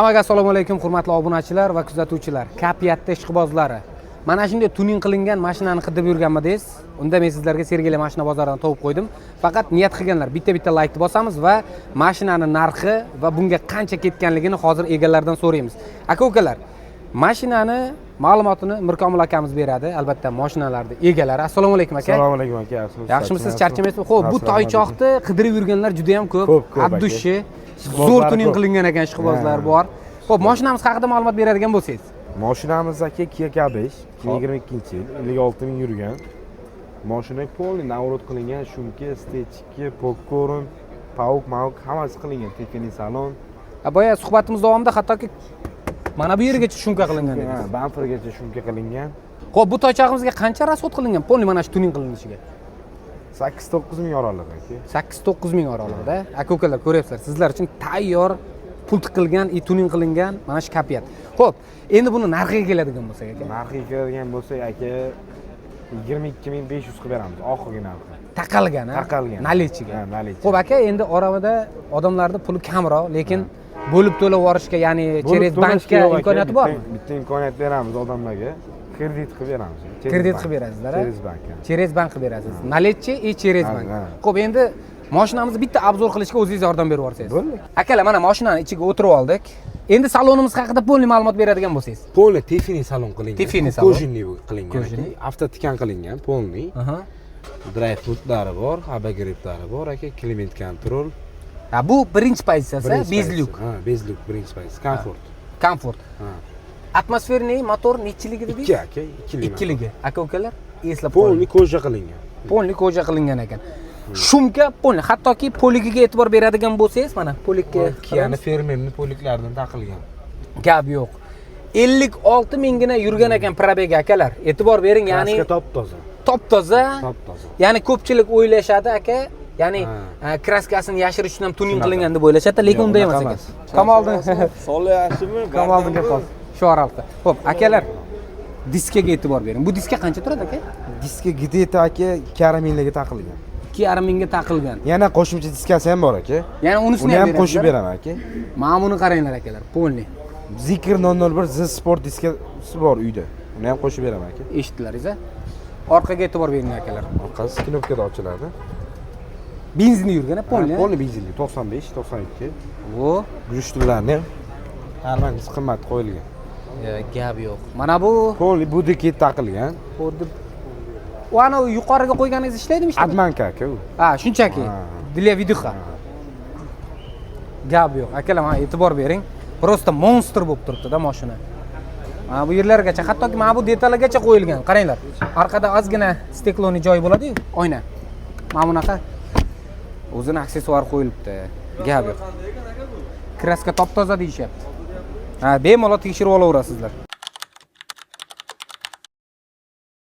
Hammaga assalomu alaykum hurmatli obunachilar va kuzatuvchilar, Kayfiyatda ishqibozlari. Mana shunday tuning qilingan mashinani qidib yurganmidingiz? Unda men sizlarga Sergeli mashina bozoridan topib qo'ydim. Faqat niyat qilganlar bitta laykni bosamiz va mashinani narxi va bunga qancha ketganligini hozir egalaridan so'raymiz. Aka-ukalar, mashinani ma'lumotini Mirkomil akamiz beradi, albatta mashinalarning egalari. Assalomu alaykum aka. Assalomu alaykum aka. Yaxshimisiz, charchamaysizmi? Xo'p, bu toychoqni qidirib yurganlar juda ham ko'p. Abdushi zo'r tuning qilingan ekan ishqibozlar bor. Xo'p, mashinamiz haqida ma'lumot beradigan bo'lsangiz. Mashinamiz aka Kia K5, 2022-yil, 56 ming yurgan. Mashina полный navrot qilingan, shumka, stechki, popkorn, pauk, hammasi qilingan, teknik salon. Boya suhbatimiz davomida hattoki mana bu yergacha shumka qilingan edi. Ha, bampergacha shumka qilingan. Xo'p, bu toychog'imizga qancha rasxod qilingan? Полный mana shu tuning qilinishiga. 8-9 ming oralig'i aka. 8-9 ming oralig'ida. Aka-ukalar ko'ryapsizlar, sizlar uchun tayyor pul tiqilgan, tuning qilingan mana shu Kayfiyat. Xo'p, endi buni narxiga keladigan bo'lsak aka. Narxiga keladigan bo'lsak aka 22.500 qilib beramiz, oxirgi narxi. Taqalgan, ha? Taqalgan. Nalichiga. Ha, nalichi. Xo'p aka, endi oramida odamlarning puli kamroq, lekin bo'lib to'lab yuborishga, ya'ni Cheres bankka imkoniyati bormi? Bitta imkoniyat beramiz odamlarga. Kredit qilib beramiz. Kredit qilib berasizlar, ha? Cheres bankka. Cheres bank qilib berasiz. Nalichi и Cheres bank. Xo'p, endi mashinamizni bitta obzor qilishga o'zingiz yordam berib yuborsangiz. Bo'ldi. Akalar, mana mashinani ichiga o'tirib oldik. Endi salonimiz haqida полный ma'lumot beradigan bo'lsangiz. Полный тефини salon qilingan. Tefini salon. Kojinli qilingan. Avtotikan qilingan, полный. Drive putlari bor, abagriplari bor aka, klimat kontrol. Ha, bu birinchi pozitsiyasi, bezlyuk. Ha, bezlyuk birinchi pozitsiyasi, komfort. Komfort. Ha. Atmosferniy motor nechiligi dedik? 2 aka, 2 ikkiligi. Aka-ukalar, eslab Полный koja qilingan. Полный koja qilingan ekan. Shumka polni, hattoki poligiga e'tibor beradigan bo'lsangiz, mana polikka, Kia'ni fermerni poliklaridan taqilgan. Gap yo'q. 56 mingina yurgan ekan probega akalar. E'tibor bering, ya'ni top-toza. Top-toza. Top-toza. Ya'ni ko'pchilik o'ylashadi aka, ya'ni kraskasini yashirish uchun ham tuning qilingan deb o'ylashadi, lekin unday emas ekan. Kamoliddin Soli yaxshimi? Kamoldinga xos. Shu oraliqda. Xo'p, akalar, diskaga e'tibor bering. Bu diska qancha turadi aka? Diska Gideta aka 2,5 mingga taqilgan. 2,5 mingga taqilgan. Yana qo'shimcha diskasi ham bor aka. Ya'ni unisini ham qo'shib beraman aka. Mana buni qaranglar akalar, полный. Zikr 001 Z Sport diskasi bor uyda. Uni ham qo'shib beraman aka. Eshitdilaringiz a? Orqaga e'tibor bering akalar. Orqasi knopkada ochiladi. Benzinli yurgan, полный. Полный benzinli 95, 92. Vo, Yurishtirlarni harmangiz qimmat qo'yilgan. Gap yo'q. Mana bu Полный budiket taqilgan. xuddi ana yuqoriga qo'yganingiz ishlaydimi? Admanka aka u. Ha, shunchaki. Для видюха. Gap yo'q. Akalar, mana e'tibor bering. Просто monster bo'lib turibdi-da mashina. Mana bu yerlargacha, hattoki mana bu detalgacha qo'yilgan. Qaranglar. Orqada ozgina stekloni joyi bo'ladi-yu, oyna. Mana bunaqa o'zini aksessuar qo'yilibdi. Gap yo'q. Kraska top-toza deyishyapti. Ha, bemalol tekshirib olaverasizlar.